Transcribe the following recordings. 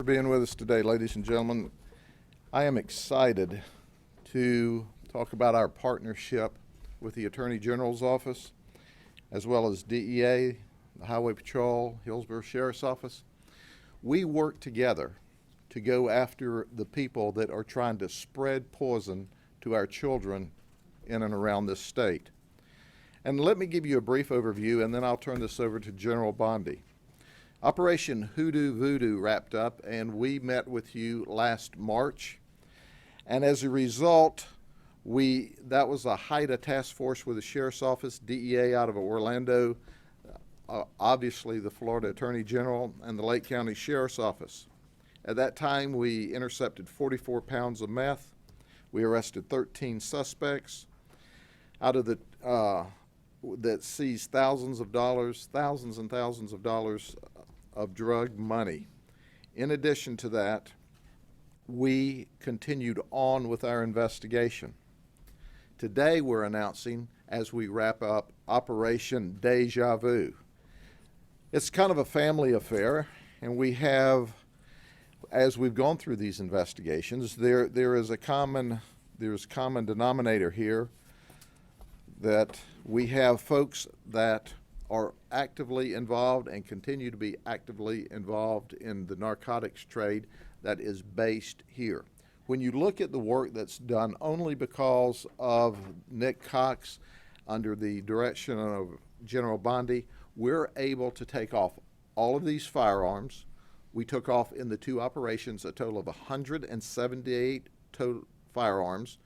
being with us today, ladies and gentlemen. I am excited to talk about our partnership with the Attorney General's Office, as well as DEA, the Highway Patrol, Hillsborough Sheriff's Office. We work together to go after the people that are trying to spread poison to our children in and around this state. And let me give you a brief overview, and then I'll turn this over to General Bondi. Operation Hoodoo Voodoo wrapped up, and we met with you last March. And as a result, that was a HIDTA task force with the Sheriff's Office, DEA out of Orlando, obviously the Florida Attorney General, and the Lake County Sheriff's Office. At that time, we intercepted 44 pounds of meth. We arrested 13 suspects. Out of that seized thousands and thousands of dollars of drug money. In addition to that, we continued on with our investigation. Today we're announcing, as we wrap up, Operation Deja Vu. It's kind of a family affair, and we have, as we've gone through these investigations, there's common denominator here, that we have folks that are actively involved and continue to be actively involved in the narcotics trade that is based here. When you look at the work that's done only because of Nick Cox, under the direction of General Bondi, we're able to take off all of these firearms. We took off in the two operations a total of 178 total firearms.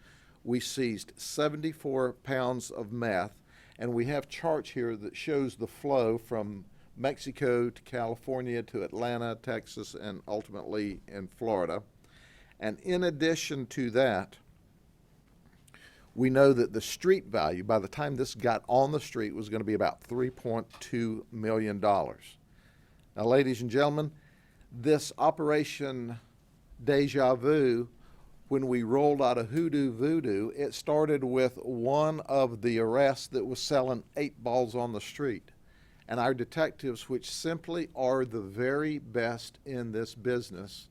We seized 74 pounds of meth, and we have charts here that shows the flow from Mexico to California to Atlanta, Texas, and ultimately in Florida. And in addition to that, we know that the street value, by the time this got on the street, was going to be about $3.2 million. Now, ladies and gentlemen, this Operation Deja Vu, when we rolled out of Hoodoo Voodoo, it started with one of the arrests that was selling 8 balls on the street. And our detectives, which simply are the very best in this business,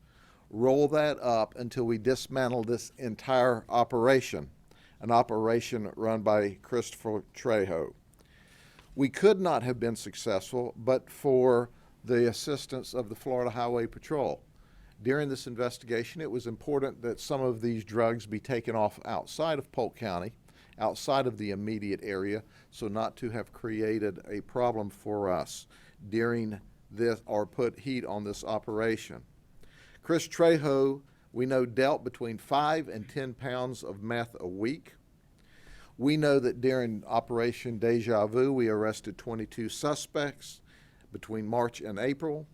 roll that up until we dismantle this entire operation, an operation run by Christopher Trejo. We could not have been successful but for the assistance of the Florida Highway Patrol. During this investigation, it was important that some of these drugs be taken off outside of Polk County, outside of the immediate area, so not to have created a problem for us during this or put heat on this operation. Chris Trejo, we know, dealt between 5 and 10 pounds of meth a week. We know that during Operation Deja Vu, we arrested 22 suspects between March and April.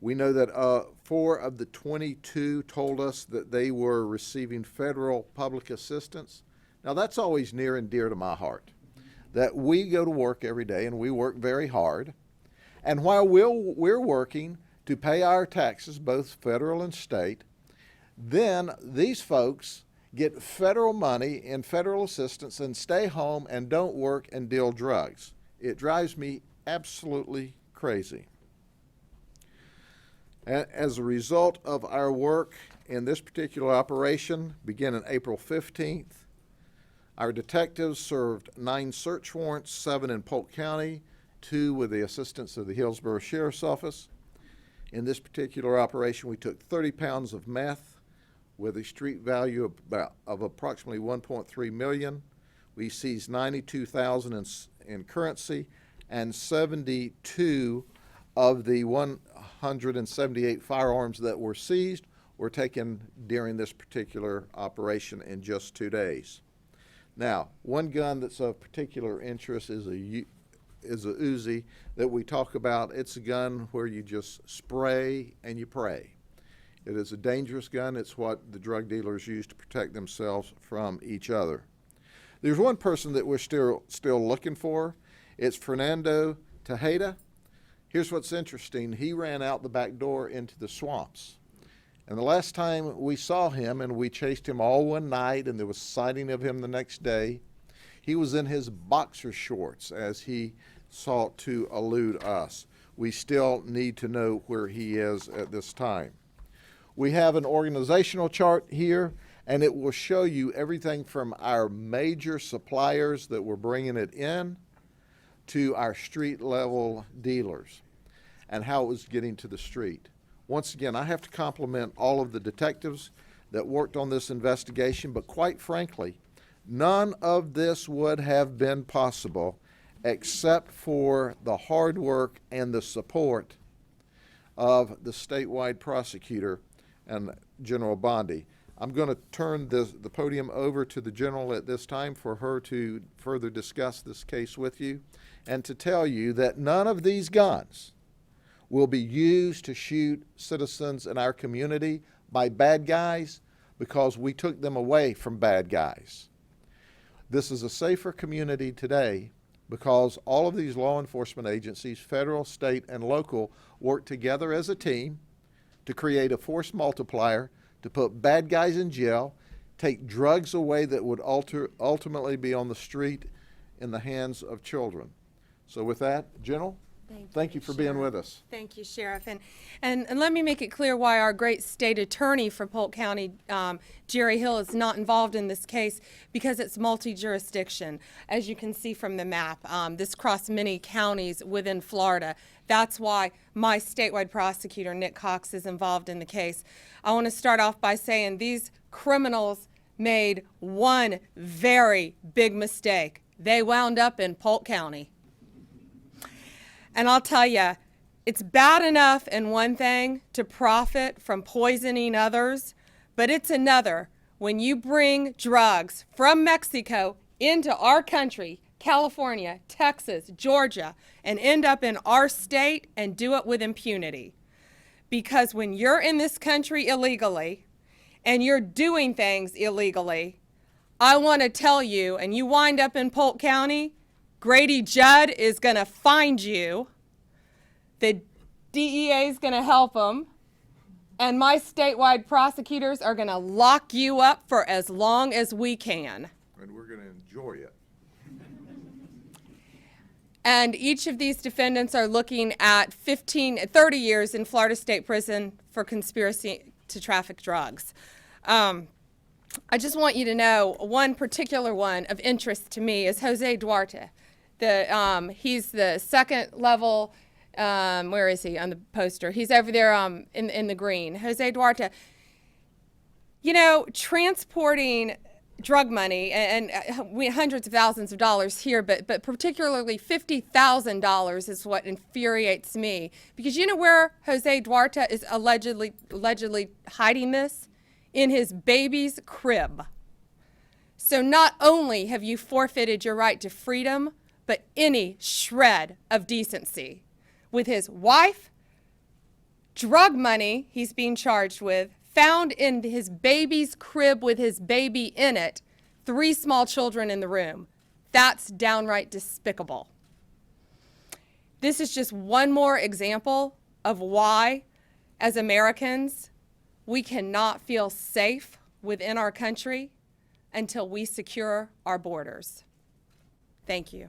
We know that 4 of the 22 told us that they were receiving federal public assistance. Now, that's always near and dear to my heart, that we go to work every day and we work very hard. And while we're working to pay our taxes, both federal and state, then these folks get federal money and federal assistance and stay home and don't work and deal drugs. It drives me absolutely crazy. As a result of our work in this particular operation, beginning April 15th, our detectives served 9 search warrants, 7 in Polk County, 2 with the assistance of the Hillsborough Sheriff's Office. In this particular operation, we took 30 pounds of meth with a street value of approximately $1.3 million. We seized $92,000 in currency, and 72 of the 178 firearms that were seized were taken during this particular operation in just 2 days. Now, one gun that's of particular interest is a Uzi that we talk about. It's a gun where you just spray and you pray. It is a dangerous gun. It's what the drug dealers use to protect themselves from each other. There's one person that we're still looking for. It's Fernando Tejeda. Here's what's interesting. He ran out the back door into the swamps. And the last time we saw him, and we chased him all one night, and there was sighting of him the next day, he was in his boxer shorts as he sought to elude us. We still need to know where he is at this time. We have an organizational chart here, and it will show you everything from our major suppliers that we're bringing it in to our street level dealers and how it was getting to the street. Once again, I have to compliment all of the detectives that worked on this investigation, but quite frankly, none of this would have been possible except for the hard work and the support of the statewide prosecutor and General Bondi. I'm going to turn the podium over to the General at this time for her to further discuss this case with you and to tell you that none of these guns will be used to shoot citizens in our community by bad guys because we took them away from bad guys. This is a safer community today because all of these law enforcement agencies, federal, state, and local, work together as a team to create a force multiplier to put bad guys in jail, take drugs away that would ultimately be on the street in the hands of children. So with that, General, thank you for being with us. Thank you, Sheriff. And let me make it clear why our great state attorney for Polk County, Jerry Hill, is not involved in this case, because it's multi-jurisdiction. As you can see from the map, this crossed many counties within Florida. That's why my statewide prosecutor, Nick Cox, is involved in the case. I want to start off by saying these criminals made one very big mistake. They wound up in Polk County. And I'll tell you, it's bad enough in one thing to profit from poisoning others, but it's another when you bring drugs from Mexico into our country, California, Texas, Georgia, and end up in our state and do it with impunity. Because when you're in this country illegally and you're doing things illegally, I want to tell you, and you wind up in Polk County, Grady-Judd is going to find you, the DEA is going to help them, and my statewide prosecutors are going to lock you up for as long as we can. And we're going to enjoy it. And each of these defendants are looking at 30 years in Florida State Prison for conspiracy to traffic drugs. I just want you to know one particular one of interest to me is Jose Duarte. He's the second level, where is he on the poster? He's over there in the green. Jose Duarte. You know, transporting drug money, and we hundreds of thousands of dollars here, but particularly $50,000 is what infuriates me. Because you know where Jose Duarte is allegedly hiding this? In his baby's crib. So not only have you forfeited your right to freedom, but any shred of decency. With his wife, drug money he's being charged with, found in his baby's crib with his baby in it, 3 small children in the room. That's downright despicable. This is just one more example of why, as Americans, we cannot feel safe within our country until we secure our borders. Thank you.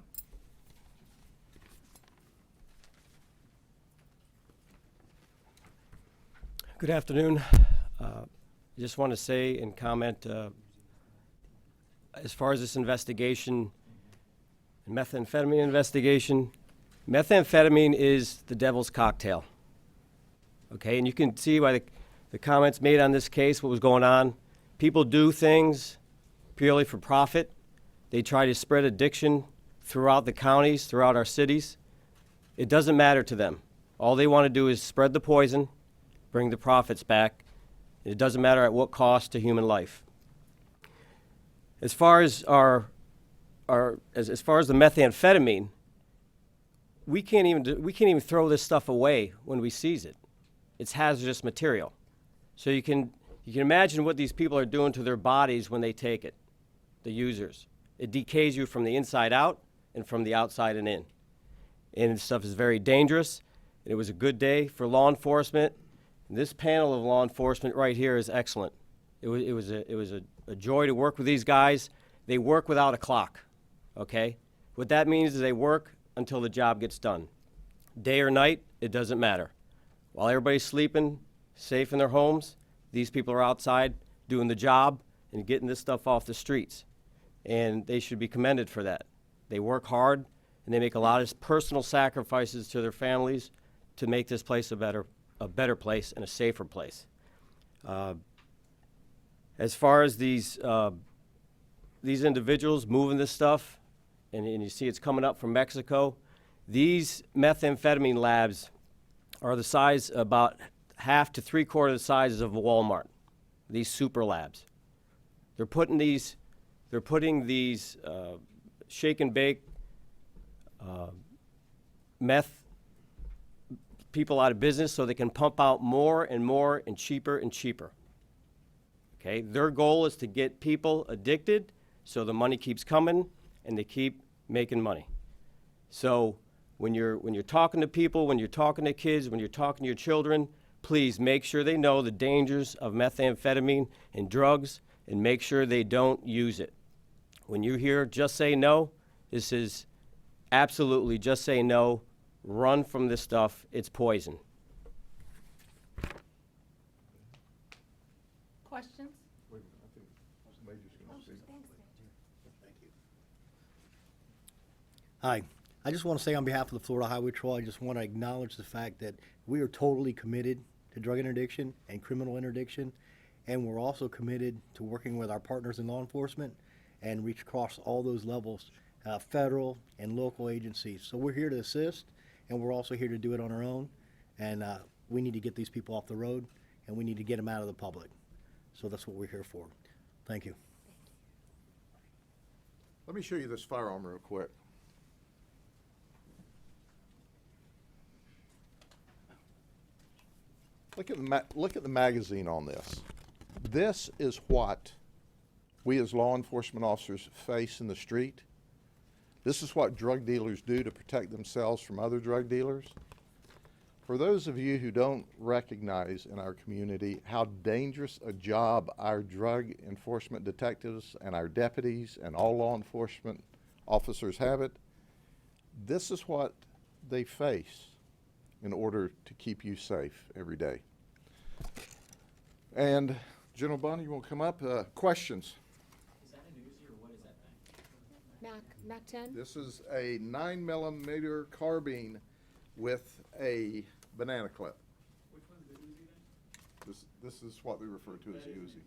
Good afternoon. I just want to say and comment, as far as this investigation, methamphetamine investigation, methamphetamine is the devil's cocktail. Okay, and you can see by the comments made on this case, what was going on. People do things purely for profit. They try to spread addiction throughout the counties, throughout our cities. It doesn't matter to them. All they want to do is spread the poison, bring the profits back. It doesn't matter at what cost to human life. As far as as far as the methamphetamine, we can't even throw this stuff away when we seize it. It's hazardous material. So you can imagine what these people are doing to their bodies when they take it, the users. It decays you from the inside out and from the outside and in. And this stuff is very dangerous. It was a good day for law enforcement. This panel of law enforcement right here is excellent. It was a joy to work with these guys. They work without a clock, okay? What that means is they work until the job gets done. Day or night, it doesn't matter. While everybody's sleeping, safe in their homes, These people are outside doing the job and getting this stuff off the streets. And they should be commended for that. They work hard, and they make a lot of personal sacrifices to their families to make this place a better place and a safer place. As far as these individuals moving this stuff, and you see it's coming up from Mexico, these methamphetamine labs are the size, about half to 3/4 the sizes of a Walmart, these super labs. They're putting these shake and bake meth people out of business so they can pump out more and more and cheaper. Okay, their goal is to get people addicted so the money keeps coming and they keep making money. So when you're talking to people, when you're talking to kids, when you're talking to your children, please make sure they know the dangers of methamphetamine and drugs and make sure they don't use it. When you hear just say no, this is absolutely just say no. Run from this stuff. It's poison. Questions? Hi. I just want to say on behalf of the Florida Highway Patrol, I just want to acknowledge the fact that we are totally committed to drug interdiction and criminal interdiction, and we're also committed to working with our partners in law enforcement and reach across all those levels, federal and local agencies. So we're here to assist, and we're also here to do it on our own, and we need to get these people off the road, and we need to get them out of the public. So that's what we're here for. Thank you. Let me show you this firearm real quick. Look at the magazine on this. This is what we as law enforcement officers face in the street. This is what drug dealers do to protect themselves from other drug dealers. For those of you who don't recognize in our community how dangerous a job our drug enforcement detectives and our deputies and all law enforcement officers have it, this is what they face in order to keep you safe every day. And General Bondi, you want to come up? Questions? Is that an Uzi or what is that thing? Mac 10? This is a 9mm carbine with a banana clip. Which one's the Uzi then? This is what we refer to as a Uzi.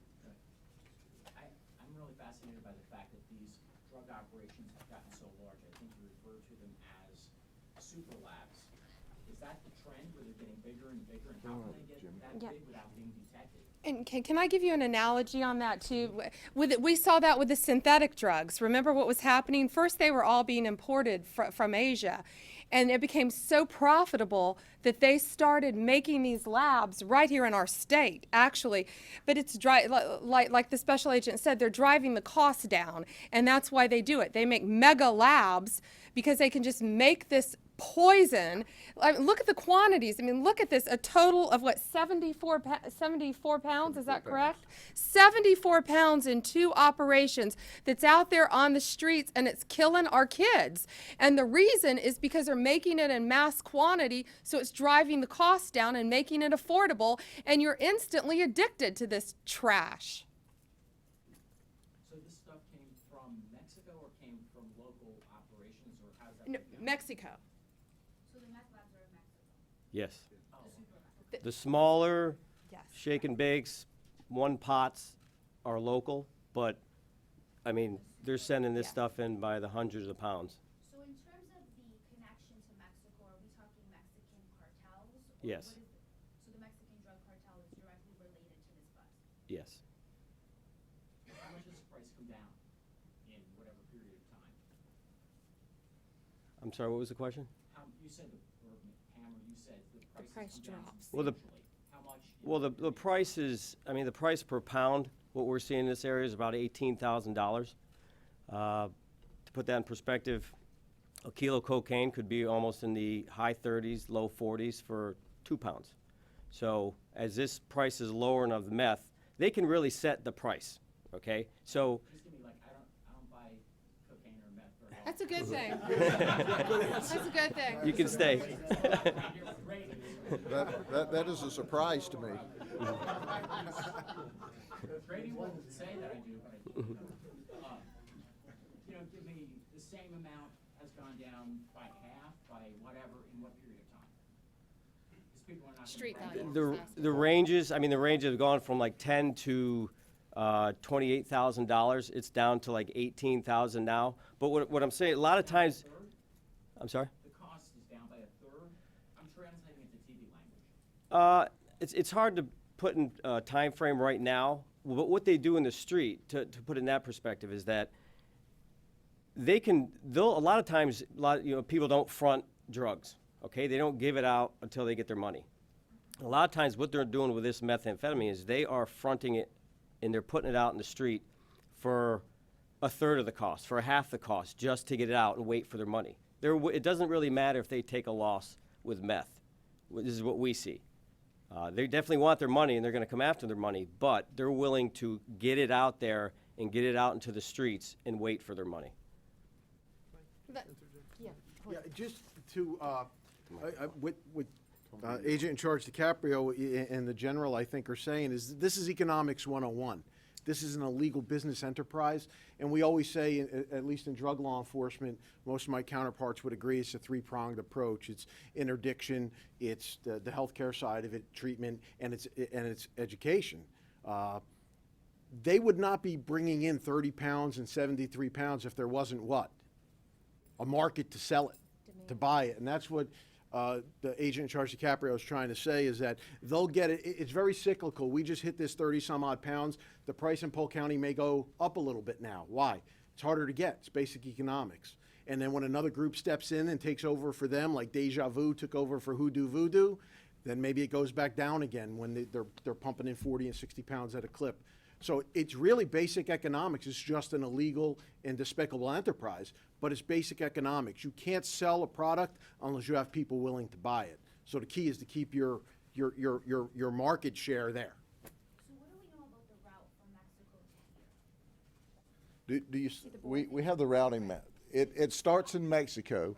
I'm really fascinated by the fact that these drug operations have gotten so large. I think you refer to them as super labs. Is that the trend where they're getting bigger and bigger, and how can they get that big without being detected? And can I give you an analogy on that too? We saw that with the synthetic drugs. Remember what was happening? First, they were all being imported from Asia, and it became so profitable that they started making these labs right here in our state, actually. But it's like the special agent said, they're driving the costs down, and that's why they do it. They make mega labs because they can just make this poison. I mean, look at the quantities. I mean, look at this. A total of what, 74 pounds, is that correct? 74 pounds in 2 operations that's out there on the streets, and it's killing our kids. And the reason is because they're making it in mass quantity, so it's driving the cost down and making it affordable, and you're instantly addicted to this trash. So this stuff came from Mexico or came from local operations, or how does that No, break down? Mexico. So the meth labs are in Mexico. Yes. Oh, The smaller Yes. shake and bakes, 1 pots are local, but I mean, they're sending this Yeah. stuff in by the hundreds of pounds. So in terms of the connection to Mexico, are we talking Mexican cartels? Or Yes. what is so the Mexican drug cartel is directly related to this bust? Yes. How much does the price come down in whatever period of time? I'm sorry, what was the question? You said, or Pam, or you said the price price come down drops. Well, the- substantially. How much? Well, the price is, I mean, the price per pound, what we're seeing in this area is about $18,000. To put that in perspective, a kilo cocaine could be almost in the high 30s, low 40s for 2 pounds. So as this price is lowering of the meth, they can really set the price, okay? So Just give me like, I don't buy cocaine or meth very often. That's a good thing. That's a good thing. you can stay. That is a surprise to me. Grady won't say that I do, but I do. Give me the same amount has gone down by half, by whatever, in what period of time? Because people are not. Street gonna value. The ranges, I mean, the range have gone from like 10 to $28,000. It's down to like 18,000 now. But what I'm saying, a lot of times, I'm sorry? The cost is down by a third. I'm translating it to TV language. It's hard to put in a time frame right now, but what they do in the street, to put it in that perspective, is that they'll a lot of times, people don't front drugs, okay? They don't give it out until they get their money. A lot of times what they're doing with this methamphetamine is they are fronting it and they're putting it out in the street for a third of the cost, for half the cost, just to get it out and wait for their money. It doesn't really matter if they take a loss with meth. This is what we see. They definitely want their money and they're going to come after their money, but they're willing to get it out there and get it out into the streets and wait for their money. Yeah, just to, what Agent in Charge DiCaprio and the General, I think, are saying is this is economics 101. This is an illegal business enterprise, and we always say, at least in drug law enforcement, most of my counterparts would agree it's a three-pronged approach. It's interdiction, it's the healthcare side of it, treatment, and it's education. They would not be bringing in 30 pounds and 73 pounds if there wasn't what? A market to sell it, to buy it. And that's what the agent in charge of DiCaprio is trying to say, is that they'll get it. It's very cyclical. We just hit this 30 some odd pounds. The price in Polk County may go up a little bit now. Why? It's harder to get. It's basic economics. And then when another group steps in and takes over for them, like Deja Vu took over for Hoodoo Voodoo, then maybe it goes back down again when they're pumping in 40 and 60 pounds at a clip. So it's really basic economics. It's just an illegal and despicable enterprise, but it's basic economics. You can't sell a product unless you have people willing to buy it. So the key is to keep your market share there. So what do we know about the route from Mexico to here? We have the routing map. It starts in Mexico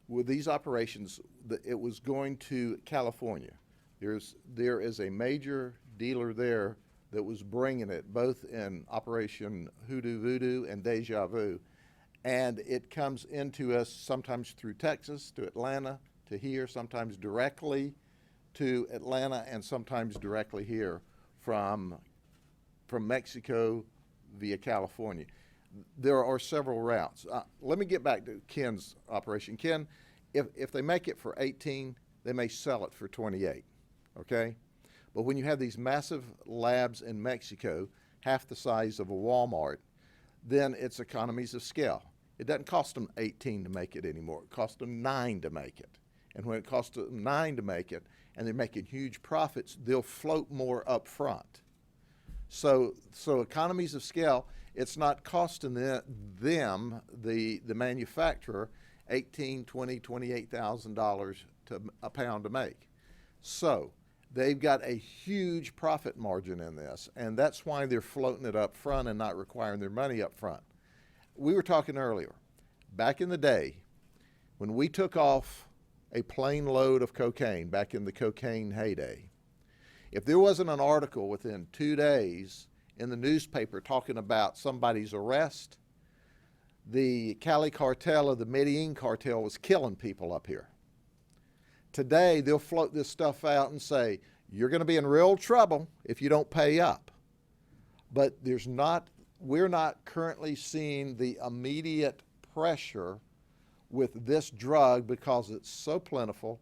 with these operations. It was going to California. There is a major dealer there that was bringing it, both in Operation Hoodoo Voodoo and Deja Vu. And it comes into us sometimes through Texas, to Atlanta, to here, sometimes directly to Atlanta, and sometimes directly here from Mexico via California. There are several routes. Let me get back to Ken's operation. Ken, if they make it for 18, they may sell it for 28, okay? But when you have these massive labs in Mexico, half the size of a Walmart, then it's economies of scale. It doesn't cost them 18 to make it anymore. It costs them 9 to make it. And when it costs them 9 to make it, and they're making huge profits, they'll float more up front. So economies of scale, it's not costing them, the manufacturer, $18,000, $20,000, $28,000 to a pound to make. So they've got a huge profit margin in this, and that's why they're floating it up front and not requiring their money up front. We were talking earlier, back in the day, when we took off a plane load of cocaine, back in the cocaine heyday, if there wasn't an article within 2 days in the newspaper talking about somebody's arrest, the Cali cartel or the Medellin cartel was killing people up here. Today, they'll float this stuff out and say, you're going to be in real trouble if you don't pay up. But we're not currently seeing the immediate pressure with this drug because it's so plentiful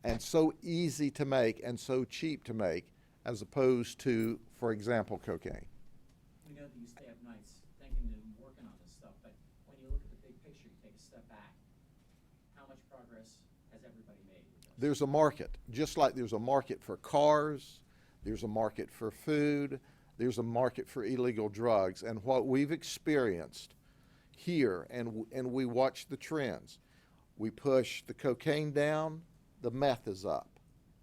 and so easy to make and so cheap to make, as opposed to, for example, cocaine. We know that you stay up nights thinking and working on this stuff, but when you look at the big picture, you take a step back. How much progress has everybody made with this? There's a market, just like there's a market for cars, there's a market for food, there's a market for illegal drugs. And what we've experienced here, and we watch the trends, we push the cocaine down, the meth is up.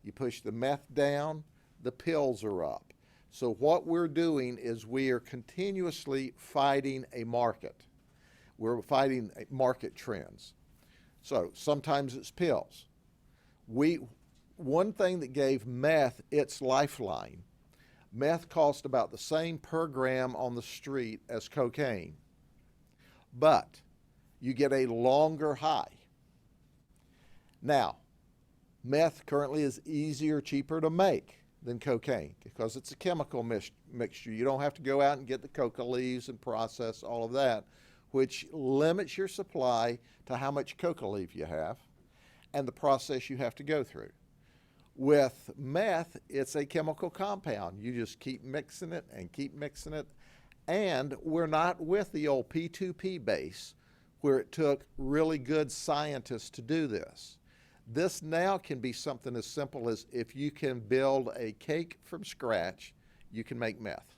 You push the meth down, the pills are up. So what we're doing is we are continuously fighting a market. We're fighting market trends. So sometimes it's pills. One thing that gave meth its lifeline Meth costs about the same per gram on the street as cocaine, but you get a longer high. Now, meth currently is easier, cheaper to make than cocaine because it's a chemical mixture. You don't have to go out and get the coca leaves and process all of that, which limits your supply to how much coca leaf you have and the process you have to go through. With meth, it's a chemical compound. You just keep mixing it and keep mixing it. And we're not with the old P2P base where it took really good scientists to do this. This now can be something as simple as if you can build a cake from scratch, you can make meth.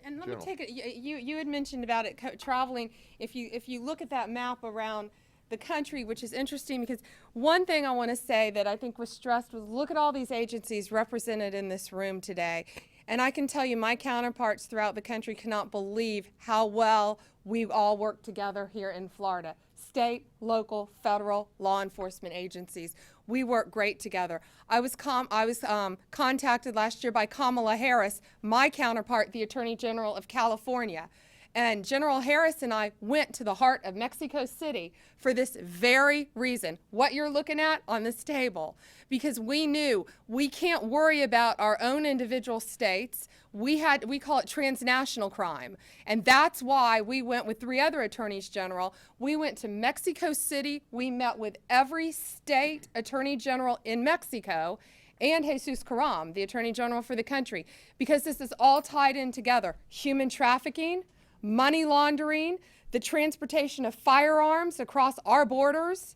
And let me General. take it. You had mentioned about it traveling. If you look at that map around the country, which is interesting because one thing I want to say that I think was stressed was look at all these agencies represented in this room today. And I can tell you my counterparts throughout the country cannot believe how well we all work together here in Florida. State, local, federal, law enforcement agencies. We work great together. I was contacted last year by Kamala Harris, my counterpart, the Attorney General of California. And General Harris and I went to the heart of Mexico City for this very reason, what you're looking at on this table, because we knew we can't worry about our own individual states. We call it transnational crime. And that's why we went with 3 other attorneys general. We went to Mexico City. We met with every state attorney general in Mexico and Jesus Karam, the attorney general for the country, because this is all tied in together. Human trafficking, money laundering, the transportation of firearms across our borders.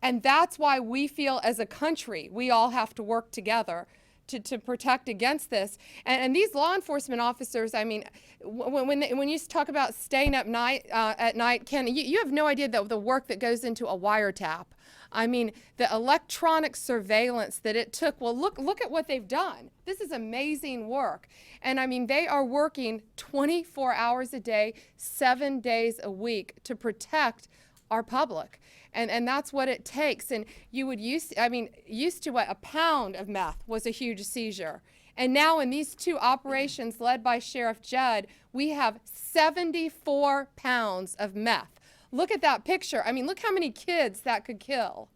And that's why we feel as a country we all have to work together to protect against this. And these law enforcement officers, I mean, when you talk about staying up at night, Ken, you have no idea the work that goes into a wiretap. I mean, the electronic surveillance that it took. Well, look at what they've done. This is amazing work. And I mean, they are working 24 hours a day, 7 days a week to protect our public. And that's what it takes. And you would used to what, a pound of meth was a huge seizure. And now in these 2 operations led by Sheriff Judd, we have 74 pounds of meth. Look at that picture. I mean, look how many kids that could kill.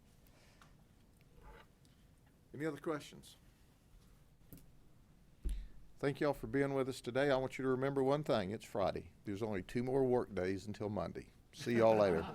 Any other questions? Thank you all for being with us today. I want you to remember one thing. It's Friday. There's only 2 more work days until Monday. See y'all later.